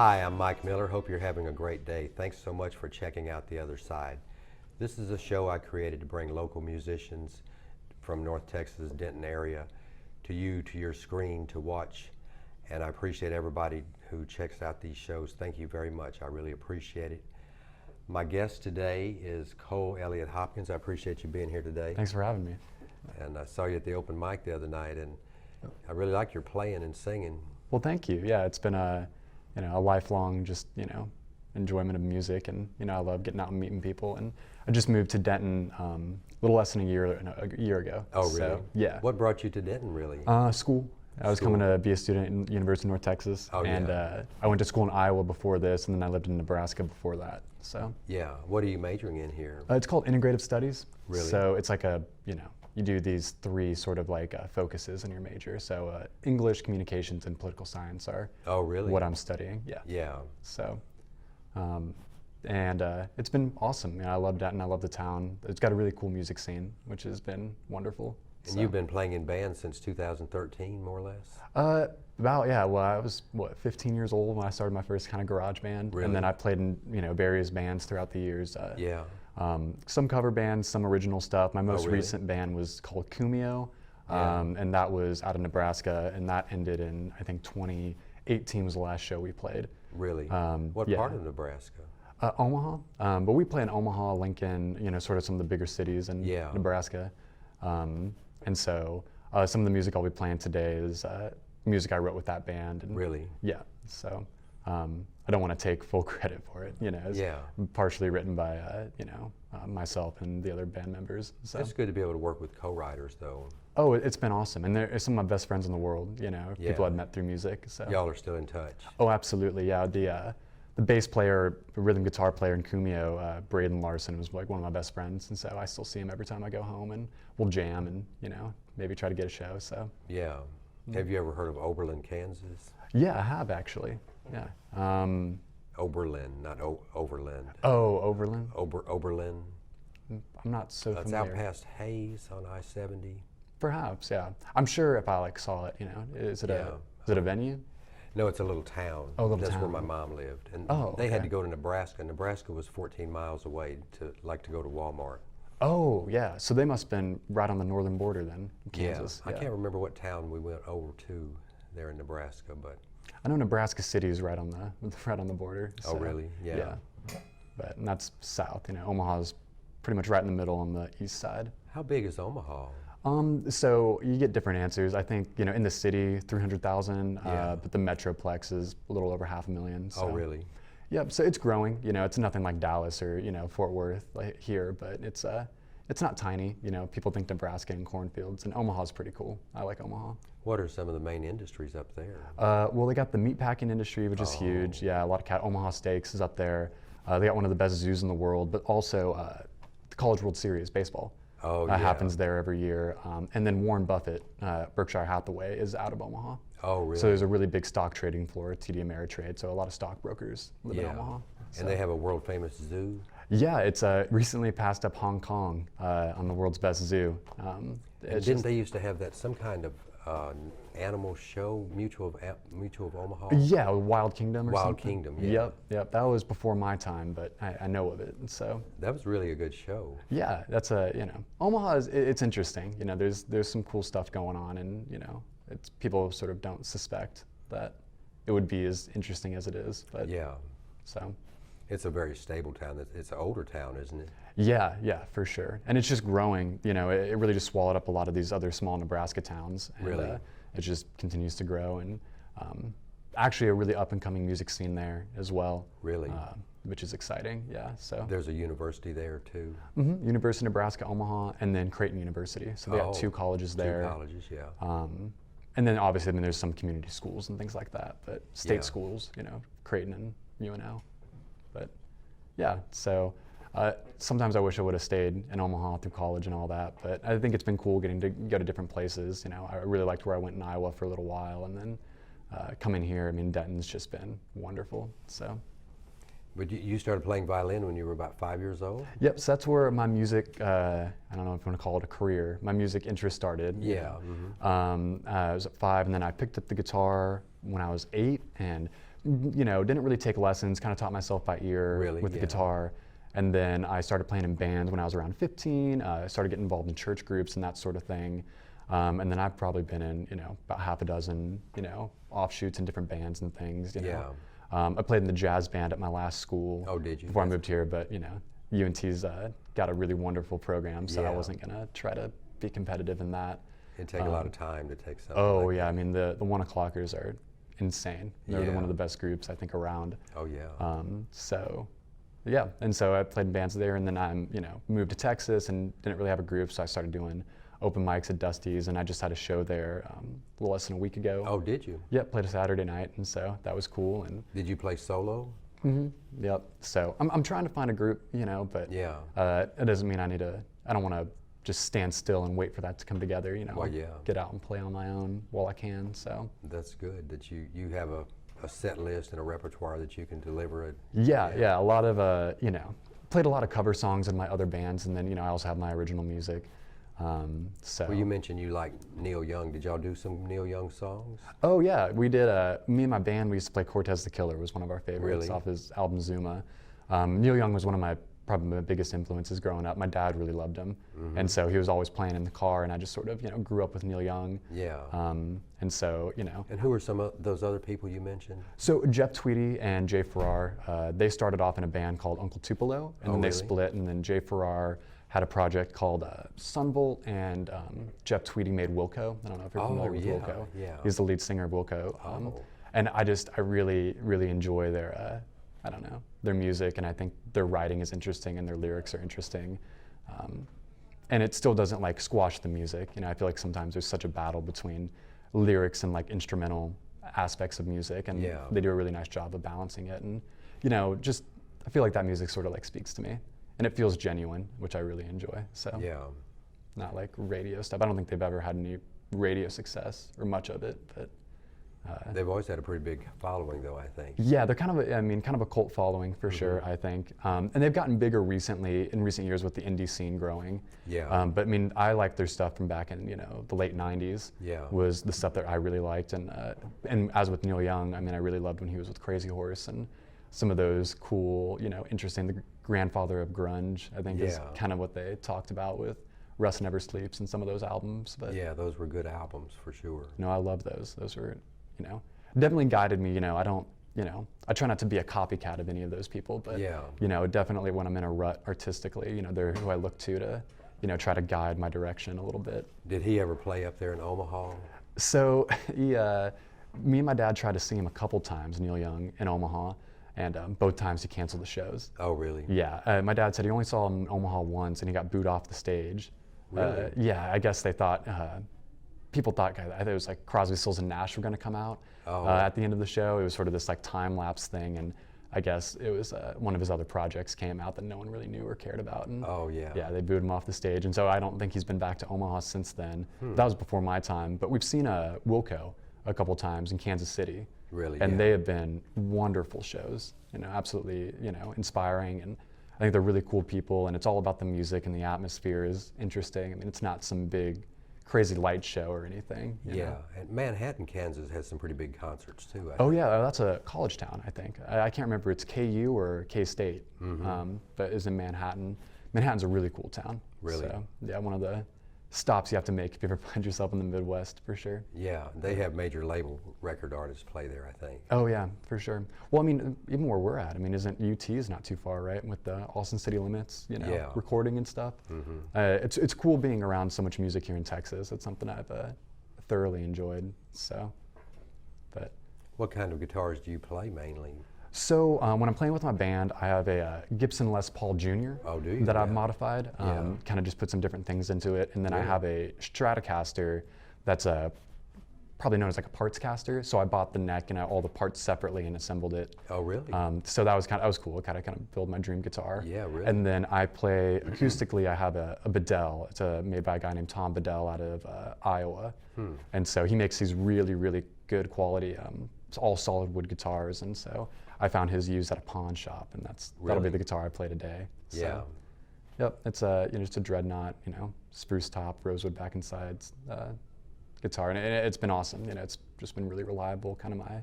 Hi, I'm Mike Miller. Hope you're having a great day. Thanks so much for checking out The Other Side. This is a show I created to bring local musicians from North Texas, Denton area to you, to your screen to watch. And I appreciate everybody who checks out these shows. Thank you very much. I really appreciate it. My guest today is Elliott Hopkins. I appreciate you being here today. Thanks for having me. And I saw you at the open mic the other night, and I really like your playing and singing. Well, thank you. Yeah, it's been a lifelong enjoyment of music, and I love getting out and meeting people. And I just moved to Denton a little less than a year ago. Oh, really? So, yeah. What brought you to Denton, really? School. I was coming to be a student in the University of North Texas, and I went to school in Iowa before this, and then I lived in Nebraska before that. So. Yeah. What are you majoring in here? It's called Integrative Studies. Really? So it's like you do these three sort of focuses in your major. So English, communications, and political science are what I'm studying. Yeah. Yeah. So, it's been awesome. I love Denton. I love the town. It's got a really cool music scene, which has been wonderful. And you've been playing in bands since 2013, more or less? Well, I was 15 years old when I started my first kind of garage band. Really? And then I played in various bands throughout the years. Yeah. Some cover bands, some original stuff. My most really? recent band was called Kumio, and that was out of Nebraska, and that ended in, I think, 2018 was the last show we played. Really? What part of Nebraska? Omaha, but we play in Omaha, Lincoln, sort of some of the bigger cities in Nebraska. And so some of the music I'll be playing today is music I wrote with that band. And, really? Yeah, so I don't want to take full credit for it, it's partially written by, myself and the other band members. So. It's good to be able to work with co-writers, though. Oh, it's been awesome, and they're some of my best friends in the world, people I've met through music. So. Y'all are still in touch? Oh, absolutely, yeah. The bass player, the rhythm guitar player in Kumio, Braden Larson, was like one of my best friends, and so I still see him every time I go home, and we'll jam and maybe try to get a show. So. Yeah. Have you ever heard of Oberlin, Kansas? Yeah, I have actually. Yeah. Oberlin, not Overland. Oh, Oberlin. Oberlin. I'm not so familiar. It's out past Hayes on I-70. Perhaps, yeah. I'm sure if I saw it, is it a venue? No, it's a little town. Oh, That's where my mom lived, and they had to go to Nebraska. Nebraska was 14 miles away to go to Walmart. Oh, yeah. So they must have been right on the northern border then, Kansas. Yeah. I can't remember what town we went over to there in Nebraska, but I know Nebraska City is right on the border. So, oh, really? Yeah. But that's south. Omaha's pretty much right in the middle on the east side. How big is Omaha? So you get different answers. I think in the city 300,000, but the metroplex is a little over 500,000. So. Oh, really? Yep. So it's growing. It's nothing like Dallas or Fort Worth here, but it's not tiny. People think Nebraska and cornfields, and Omaha's pretty cool. I like Omaha. What are some of the main industries up there? Well, they got the meatpacking industry, which is huge. Yeah, a lot of Omaha Steaks is up there. They got one of the best zoos in the world, but also the College World Series baseball. Happens there every year. And then Warren Buffett, Berkshire Hathaway, is out of Omaha. Oh, really? So there's a really big stock trading floor, TD Ameritrade, so a lot of stockbrokers live in Omaha. So. And they have a world-famous zoo? Yeah, it's recently passed up Hong Kong on the world's best zoo. Didn't they used to have some kind of animal show, Mutual of Omaha? Yeah, Wild Kingdom or something. Wild Kingdom, yeah. Yep. That was before my time, but I know of it, and so. That was really a good show. Yeah, that's Omaha it's interesting. There's some cool stuff going on, and people sort of don't suspect that it would be as interesting as it is, but. Yeah. So. It's a very stable town. It's an older town, isn't it? Yeah, for sure. And it's just growing. It really just swallowed up a lot of these other small Nebraska towns. And, really? It just continues to grow, and actually a really up-and-coming music scene there as well. Really? Which is exciting, yeah. So there's a university there too? Mm-hmm. University of Nebraska, Omaha, and then Creighton University. So they got two colleges there. Two colleges, yeah. And then obviously, there's some community schools and things like that, but state schools, Creighton and UNO. But yeah, so sometimes I wish I would have stayed in Omaha through college and all that, but I think it's been cool getting to go to different places. I really liked where I went in Iowa for a little while, and then coming here, Denton's just been wonderful. So. But you started playing violin when you were about 5 years old? Yep, so that's where my music, I don't know if you want to call it a career, my music interest started. Yeah. I was at 5, and then I picked up the guitar when I was 8, and didn't really take lessons, kind of taught myself by ear Really? with the Yeah. guitar. And then I started playing in bands when I was around 15. I started getting involved in church groups and that sort of thing. And then I've probably been in, about half a dozen, offshoots in different bands and things, Yeah. I played in the jazz band at my last school. Oh, did you? Before I moved here, but, UNT's got a really wonderful program, so I Yeah. wasn't going to try to be competitive in that. It'd take a lot of time to take something Oh, like yeah, that. I mean, the 1 o'clockers are insane. They're Yeah. one of the best groups, I think, around. Oh, yeah. So, yeah, and so I played in bands there, and then I, moved to Texas and didn't really have a group, so I started doing open mics at Dusty's, and I just had a show there a little less than a week ago. Oh, did you? Yep, played a Saturday night, and so that was cool. And Did you play solo? yep, so I'm trying to find a group, but Yeah. it doesn't mean I don't want to just stand still and wait for that to come together, Well, yeah. get out and play on my own while I can, so. That's good that you have a set list and a repertoire that you can deliver it. Yeah, a lot of, played a lot of cover songs in my other bands, and then, I also have my original music. So. Well, you mentioned you like Neil Young. Did y'all do some Neil Young songs? Oh yeah, we did. Me and my band, we used to play Cortez the Killer, was one of our favorites Really? off his album Zuma. Neil Young was one of probably my biggest influences growing up. My dad really loved him, and so he was always playing in the car, and I just sort of, grew up with Neil Young. Yeah. And so, And who are some of those other people you mentioned? So Jeff Tweedy and Jay Farrar, they started off in a band called Uncle Tupelo, and then they really? split, and then Jay Farrar had a project called Sunvolt, and Jeff Tweedy made Wilco. I don't know if you're familiar with yeah, Wilco. yeah. He's the lead singer of Wilco. And I really, really enjoy their, their music, and I think their writing is interesting and their lyrics are interesting. And it still doesn't like squash the music. I feel like sometimes there's such a battle between lyrics and like instrumental aspects of music, and Yeah. they do a really nice job of balancing it. And just I feel like that music sort of like speaks to me, and it feels genuine, which I really enjoy. So Yeah. not like radio stuff. I don't think they've ever had any radio success or much of it, but They've always had a pretty big following, though, I think. yeah, they're kind of a cult following for sure, I think. And they've gotten bigger recently, in recent years, with the indie scene growing. Yeah. But I mean, I like their stuff from back in, the late 90s. Yeah. Was the stuff that I really liked. And as with Neil Young, I mean, I really loved when he was with Crazy Horse, and some of those cool, interesting, the grandfather of grunge, I think is Yeah. kind of what they talked about with Rust Never Sleeps and some of those albums. But Yeah, those were good albums for sure. no, I love those. Those were, definitely guided me. I don't, I try not to be a copycat of any of those people, but, Yeah. Definitely when I'm in a rut artistically, they're who I look to, try to guide my direction a little bit. Did he ever play up there in Omaha? So me and my dad tried to see him a couple times, Neil Young, in Omaha, and both times he canceled the shows. Oh, really? Yeah, my dad said he only saw him in Omaha once, and he got booed off the stage. Really? Yeah, I guess they thought, people thought, I think it was like Crosby, Stills, and Nash were going to come out at the end of the show. It was sort of this like time lapse thing, and I guess it was one of his other projects came out that no one really knew or cared about. And Oh, yeah. yeah, they booed him off the stage, and so I don't think he's been back to Omaha since then. That was before my time, but we've seen Wilco a couple times in Kansas City. Really? And Yeah. they have been wonderful shows, absolutely, inspiring, and I think they're really cool people, and it's all about the music, and the atmosphere is interesting. I mean, it's not some big, crazy light show or anything. you Yeah, know? and Manhattan, Kansas has some pretty big concerts too. I Oh think. yeah, that's a college town, I think. I can't remember, it's KU or K-State, but it's in Manhattan. Manhattan's a really cool town. Really? So, yeah, one of the stops you have to make if you ever find yourself in the Midwest, for sure. Yeah, they have major label record artists play there, I think. Oh yeah, for sure. Well, I mean, even where we're at, I mean, isn't UT is not too far, right? With the Austin City Limits, Yeah. recording and stuff. It's cool being around so much music here in Texas. It's something I've thoroughly enjoyed. So, but What kind of guitars do you play mainly? so when I'm playing with my band, I have a Gibson Les Paul Jr. Oh, do you? that I've Yeah. modified. Yeah. Kind of just put some different things into it, and then I Really? have a Stratocaster that's probably known as like a parts caster. So I bought the neck and all the parts separately and assembled it. Oh, really? So that was cool. Kind of build my dream guitar. Yeah, really? And then I play acoustically. I have a Bedell. It's made by a guy named Tom Bedell out of Iowa. And so he makes these really, really good quality, it's all solid wood guitars. And so I found his used at a pawn shop, and that'll be Really? the guitar I play today. So, Yeah. Yep. It's just a dreadnought, spruce top, rosewood back and sides guitar, and it's been awesome. It's just been really reliable, kind of my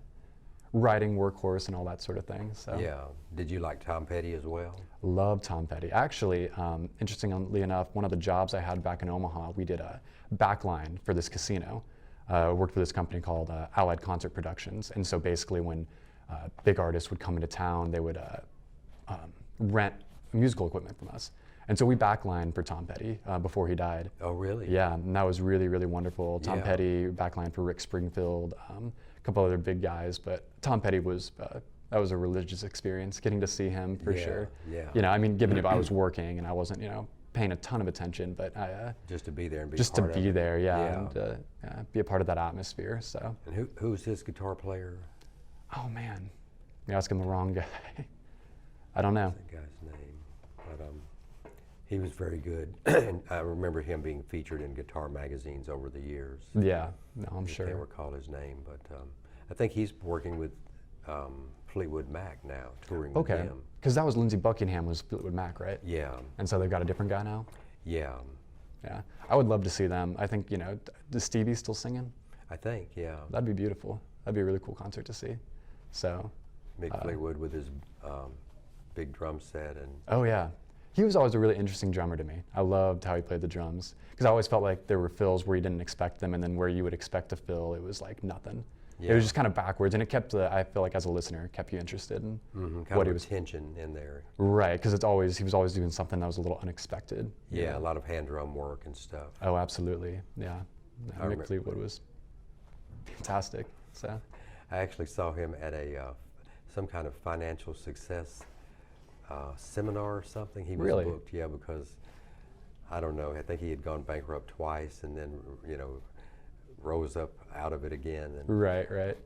riding workhorse and all that sort of thing. So Yeah. Did you like Tom Petty as well? love Tom Petty. Actually, interestingly enough, one of the jobs I had back in Omaha, we did a backline for this casino. Worked for this company called Allied Concert Productions, and so basically when big artists would come into town, they would rent musical equipment from us. And so we backlined for Tom Petty before he died. Oh, really? Yeah, and that was really, really wonderful. Tom Yeah. Petty, backline for Rick Springfield, a couple other big guys, but Tom Petty was, that was a religious experience, getting to see him for Yeah, sure. yeah. You know, I mean, given if I was working and I wasn't, you know, paying a ton of attention, but I, Just to be there and be just to part of be it. there, yeah, Yeah. and be a part of that atmosphere, so. And who's his guitar player? Oh man, you're asking the wrong guy. I don't know. That guy's name. But he was very good. And I remember him being featured in guitar magazines over the years. Yeah, no, I'm I can't sure. recall his name, but I think he's working with Fleetwood Mac now, touring with Okay, them. because that was Lindsey Buckingham was Fleetwood Mac, right? Yeah, And so they've got a different guy now? yeah, Yeah, I would love to see them. I think, you know, does Stevie still singing? I think, yeah. That'd be beautiful. That'd be a really cool concert to see. So, Mick Fleetwood with his big drum set and oh yeah. He was always a really interesting drummer to me. I loved how he played the drums. Because I always felt like there were fills where you didn't expect them, and then where you would expect a fill, it was like nothing. It Yeah. was just kind of backwards, and it kept, I feel like as a listener, kept you interested in kind what of he a was. tension in there. Right, because he was always doing something that was a little unexpected. you Yeah, know? a lot of hand drum work and stuff. Oh, absolutely. Yeah. No, I Mick remember- Fleetwood was fantastic. So, I actually saw him at a some kind of financial success seminar or something. He was Really? booked, yeah, because I don't know. I think he had gone bankrupt twice, and then rose up out of it again. And right.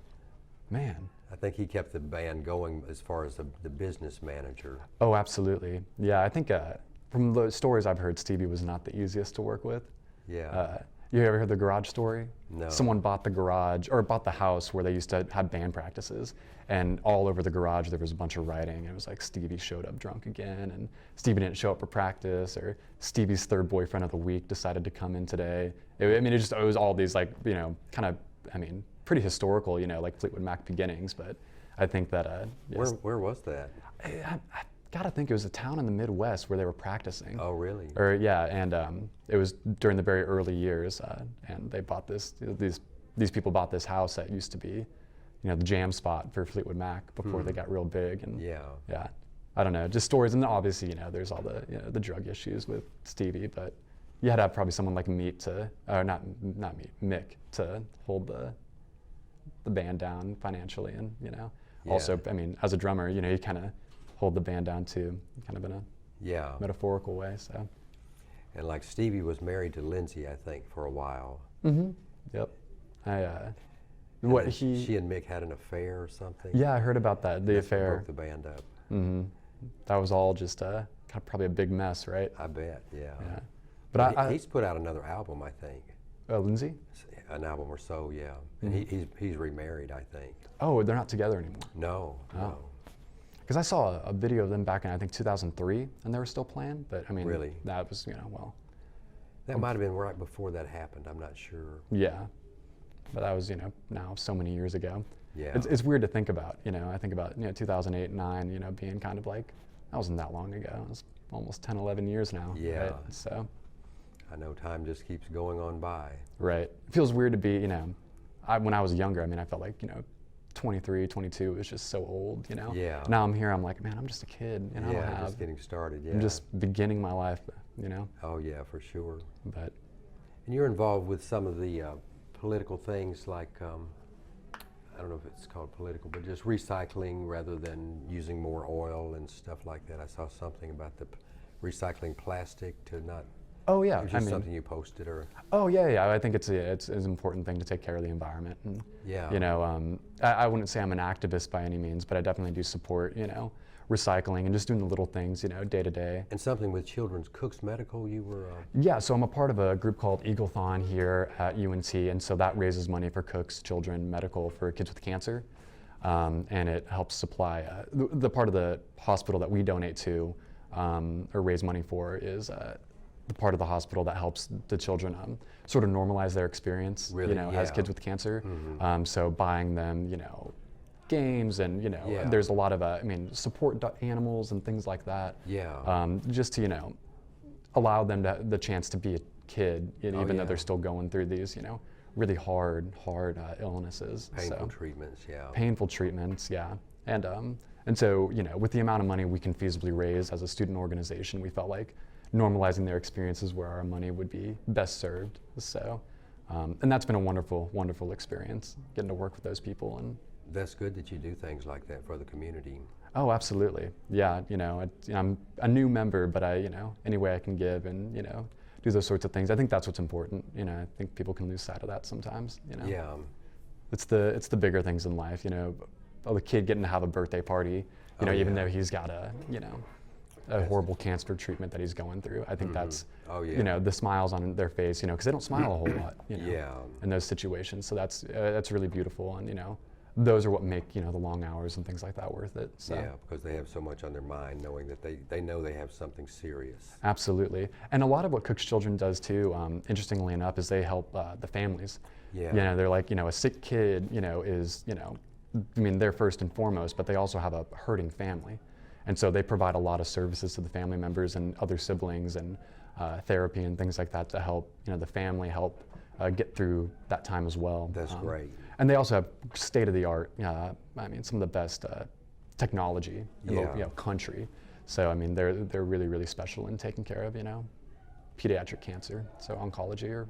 Man. I think he kept the band going as far as the business manager. Oh, absolutely. Yeah, I think from the stories I've heard, Stevie was not the easiest to work with. Yeah. You ever heard the garage story? No. Someone bought the garage, or bought the house where they used to have band practices, and all over the garage there was a bunch of writing. It was like Stevie showed up drunk again, and Stevie didn't show up for practice, or Stevie's third boyfriend of the week decided to come in today. It was all these like, kind of, pretty historical, like Fleetwood Mac beginnings, but I think that, yes, Where was that? I gotta think it was a town in the Midwest where they were practicing. Oh, really? Or yeah, and it was during the very early years, and they bought these people bought this house that used to be, the jam spot for Fleetwood Mac before they got real big, and Yeah. I don't know, just stories, and then obviously there's all the the drug issues with Stevie, but you had to have probably someone like Mick to hold the band down financially, and also as a drummer, you kind of hold the band down too, kind of in a Yeah. metaphorical way. So. And like Stevie was married to Lindsay, I think, for a while. Mm-hmm. Yep. And What then he? She and Mick had an affair or something. Yeah, I heard about that. The That's what affair. broke the band up. Mm-hmm. That was all just probably a big mess, right? I bet. Yeah. Yeah. But he's put out another album, I think. Lindsay? An album or so, yeah. And he's remarried, I think. Oh, they're not together anymore. No. No. Because I saw a video of them back in, I think, 2003, and they were still playing. But Really? that was, well, That might have been right before that happened. I'm not sure. yeah. But that was, now so many years ago. Yeah. It's weird to think about. I think about 2008, 9, being kind of like, that wasn't that long ago. It was almost 10, 11 years now. Yeah. Right? So. I know time just keeps going on by. Right. It feels weird to be, when I was younger, I felt like, 23, 22 was just so old, Yeah. Now I'm here, I'm like, man, I'm just a kid, I don't Yeah, have, just getting started, yeah. I'm just beginning my life, Oh, yeah, for sure. but And you're involved with some of the political things like, I don't know if it's called political, but just recycling rather than using more oil and stuff like that. I saw something about the recycling plastic to not, oh yeah, it was just something you posted or, oh yeah, I think it's an important thing to take care of the environment, and yeah. I wouldn't say I'm an activist by any means, but I definitely do support, recycling and just doing the little things, day to day. And something with Children's Cooks Medical, you were... Yeah, so I'm a part of a group called Eaglethon here at UNT, and so that raises money for Cooks Children Medical for kids with cancer, and it helps supply, the part of the hospital that we donate to or raise money for is the part of the hospital that helps the children sort of normalize their experience, Really? as Yeah. kids with cancer. Mm-hmm. So buying them, games, and Yeah. there's a lot of support animals and things like that. Yeah. Just to allow them the chance to be a kid, even though yeah. they're still going through these really hard illnesses. Painful So, treatments, yeah. painful treatments, yeah. And so, with the amount of money we can feasibly raise as a student organization, we felt like normalizing their experiences where our money would be best served. So, and that's been a wonderful, wonderful experience, getting to work with those people. And That's good that you do things like that for the community. oh, absolutely, yeah. I'm a new member, but any way I can give and do those sorts of things. I think that's what's important. I think people can lose sight of that sometimes. Yeah. It's the bigger things in life. The kid getting to have a birthday party. Even though he's got a horrible cancer treatment that he's going through. I think that's, Oh, yeah. the smiles on their face, because they don't smile a whole lot, Yeah. in those situations. So that's really beautiful, and those are what make the long hours and things like that worth it. So. Yeah, because they have so much on their mind, knowing that they know they have something serious. Absolutely, and a lot of what Cook's Children does too, interestingly enough, is they help the families. Yeah. They're like, a sick kid, is, they're first and foremost, but they also have a hurting family. And so they provide a lot of services to the family members and other siblings and therapy and things like that to help, the family help get through that time as well. That's great. And they also have state-of-the-art, some of the best technology in the country. So, they're really, really special in taking care of, pediatric cancer, so oncology or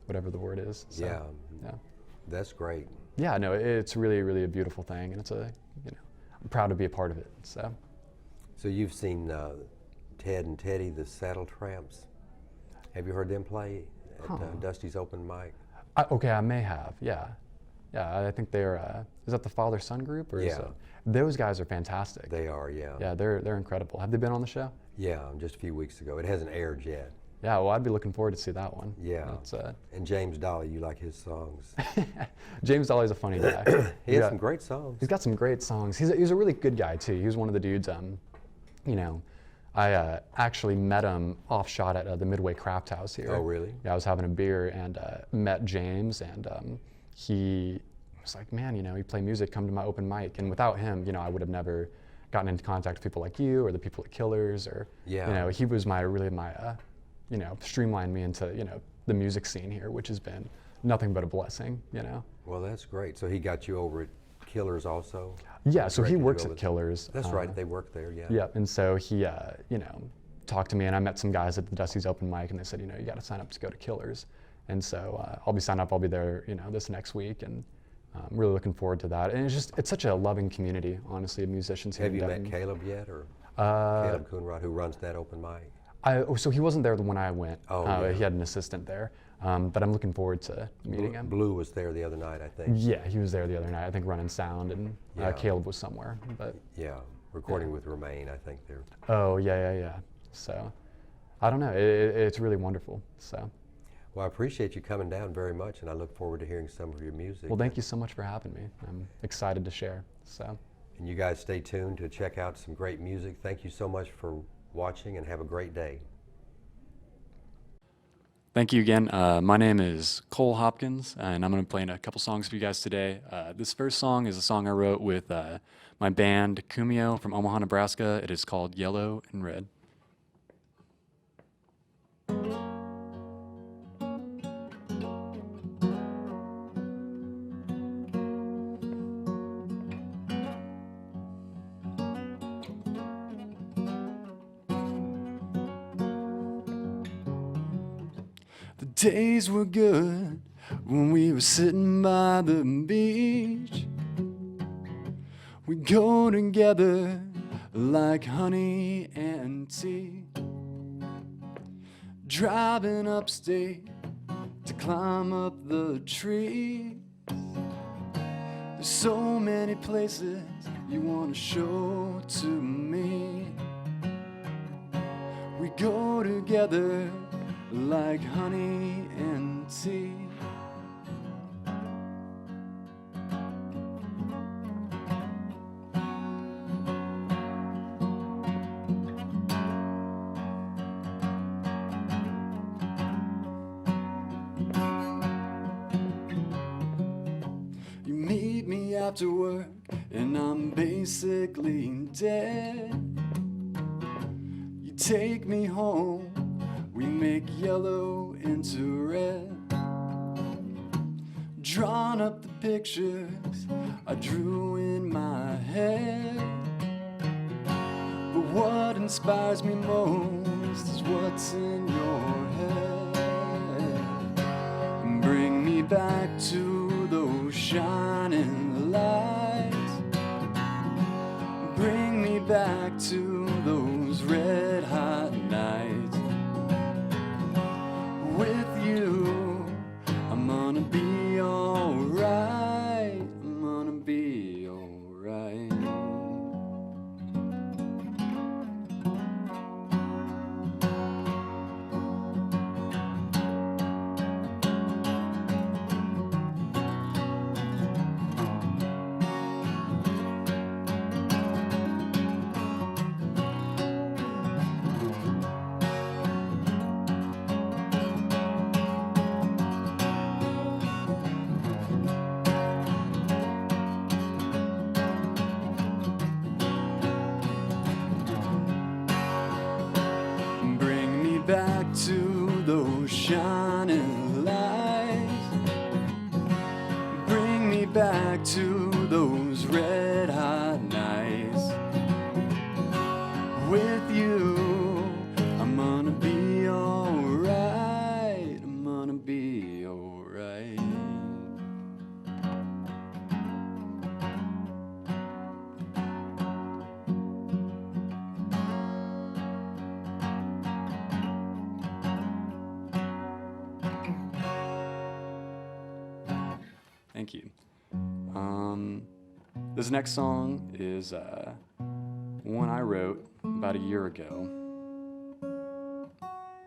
whatever the word is. So, Yeah. That's great. Yeah, no, it's really, really a beautiful thing, and it's I'm proud to be a part of it. So you've seen Ted and Teddy, the Saddle Tramps. Have you heard them play at Dusty's open mic? Okay, I may have, yeah. Yeah, I think they're, is that the father-son group? Or Yeah. Those guys are fantastic. They are, yeah. Yeah, they're incredible. Have they been on the show? Yeah, just a few weeks ago. It hasn't aired yet. Yeah, well, I'd be looking forward to see that one. Yeah. And James Dolly, you like his songs. James Dolly's a funny guy. He has some great songs. He's got some great songs. He's a really good guy, too. He was one of the dudes, I actually met him off shot at the Midway Craft House here. Oh, really? Yeah, I was having a beer and met James, and he was like, man, you play music, come to my open mic. And without him, I would have never gotten into contact with people like you or the people at Killers, or, he was really my streamlined me into, the music scene here, which has been nothing but a blessing, Well, that's great. So he got you over at Killers also? Yeah, so he works at Killers. That's right, they work there, yeah. Yeah, and so he, talked to me, and I met some guys at the Dusty's open mic, and they said, you got to sign up to go to Killers. And so I'll be signed up, I'll be there, this next week, and I'm really looking forward to that. And it's such a loving community, honestly, of musicians here. Have you met Caleb yet, or Caleb Coonrod, who runs that open mic? So he wasn't there when I went. Oh, yeah. He had an assistant there, but I'm looking forward to meeting him. Blue was there the other night, I think. Yeah, he was there the other night, I think, running sound, and Caleb was somewhere. But yeah, recording with Remain, I think they're. Oh, yeah. So, I don't know, it's really wonderful, so. Well, I appreciate you coming down very much, and I look forward to hearing some of your music. Well, thank you so much for having me. I'm excited to share, so. And you guys stay tuned to check out some great music. Thank you so much for watching, and have a great day. Thank you again. My name is Cole Hopkins, and I'm going to be playing a couple songs for you guys today. This first song is a song I wrote with my band Kumio from Omaha, Nebraska. It is called Yellow and Red. The days were good when we were sitting by the beach. We go together like honey and tea. Driving upstate to climb up the trees. There's so many places you want to show to me. We go together like honey and tea. You meet me after work and I'm basically dead. You take me home, we make yellow into red. Drawn up the pictures I drew in my head. But what inspires me most is what's in your head. Bring me back to those shining lights. Bring me back to those red hot nights. With you, I'm gonna be alright. I'm gonna be alright. Bring me back to those shining lights. Bring me back to those red hot nights. With you, I'm gonna be alright. I'm gonna be alright. Thank you. This next song is one I wrote about a year ago,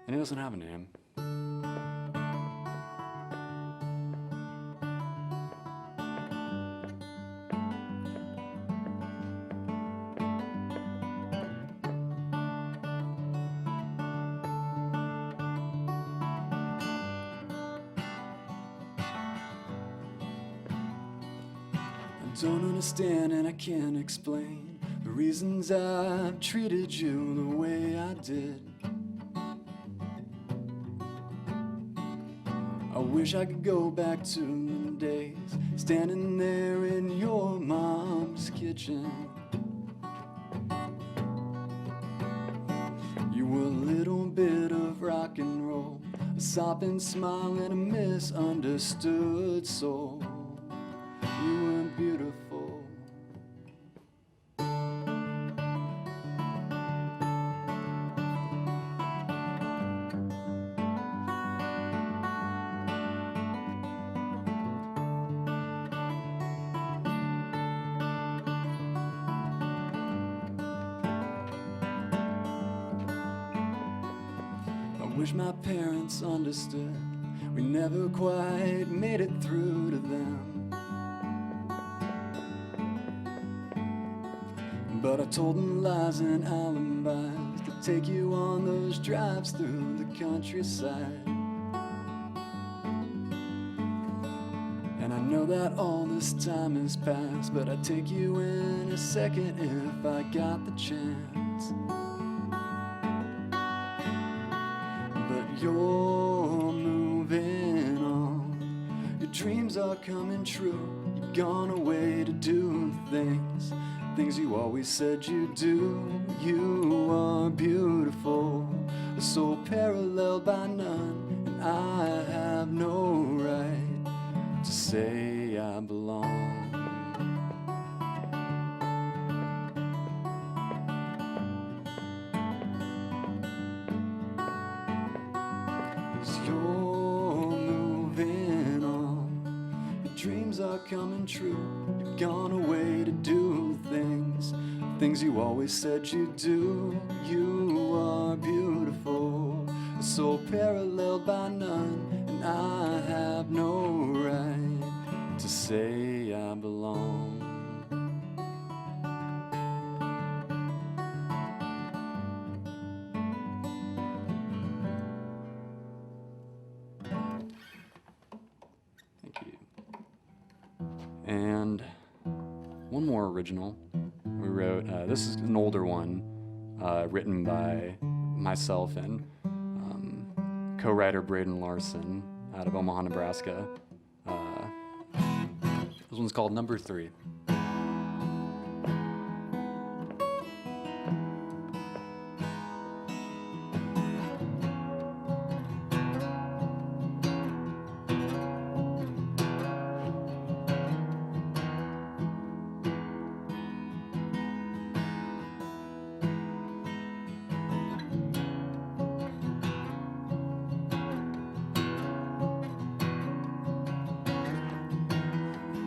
and it doesn't have a name. I don't understand and I can't explain the reasons I've treated you the way I did. I wish I could go back to the days standing there in your mom's kitchen. You were a little bit of rock and roll, a sopping smile and a misunderstood soul. You were beautiful. I wish my parents understood. We never quite made it through to them. But I told them lies and alibis to take you on those drives through the countryside. And I know that all this time has passed, but I'd take you in a second if I got the chance. But you're moving on, your dreams are coming true. You've gone away to do things you always said you'd do. You are beautiful, a soul paralleled by none, and I have no right to say I belong. 'Cause you're moving on, your dreams are coming true. You've gone away to do things you always said you'd do. You are beautiful, a soul paralleled by none, and I have no right to say I belong. Thank you. And one more original. We wrote, this is an older one, written by myself and co-writer Braden Larson out of Omaha, Nebraska. This one's called Number 3.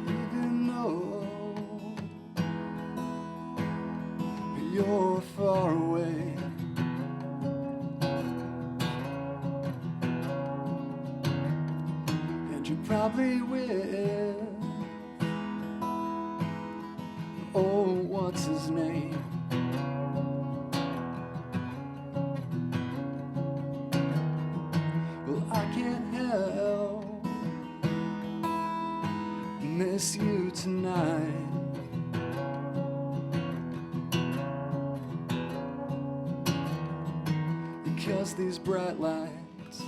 Even though you're far away, and you probably will. Oh, what's his name? Well, I can't help miss you tonight. Because these bright lights,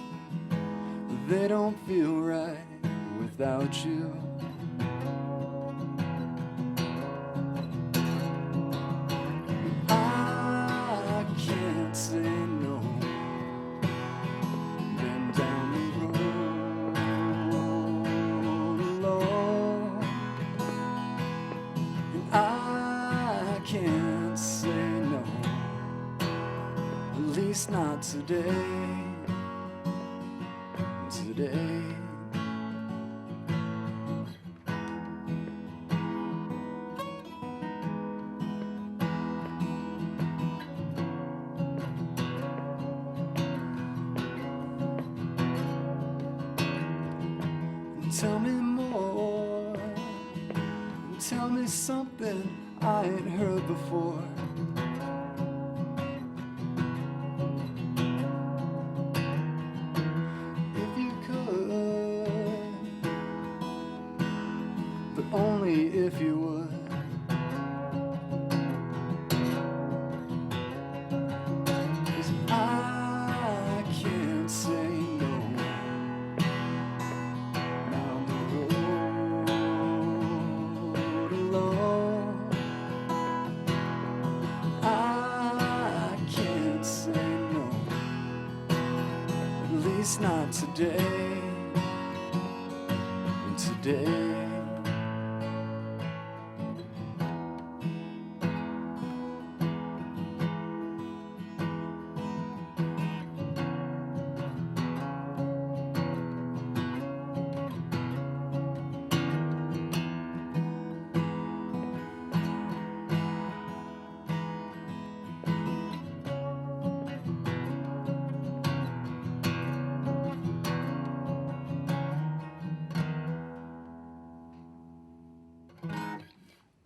they don't feel right without you. I can't say no. Been down the road alone, and I can't say no. At least not today. Today. Tell me more. Tell me something I ain't heard before. If you could, but only if you would. 'Cause I can't say no. Down the road alone, I can't say no. At least not today. Today.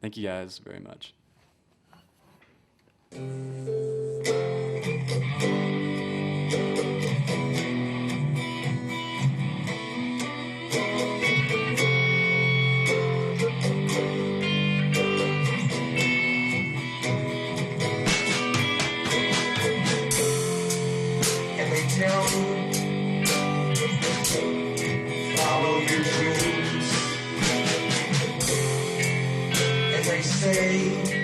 Thank you guys very much. And they tell me, follow your dreams. And they say,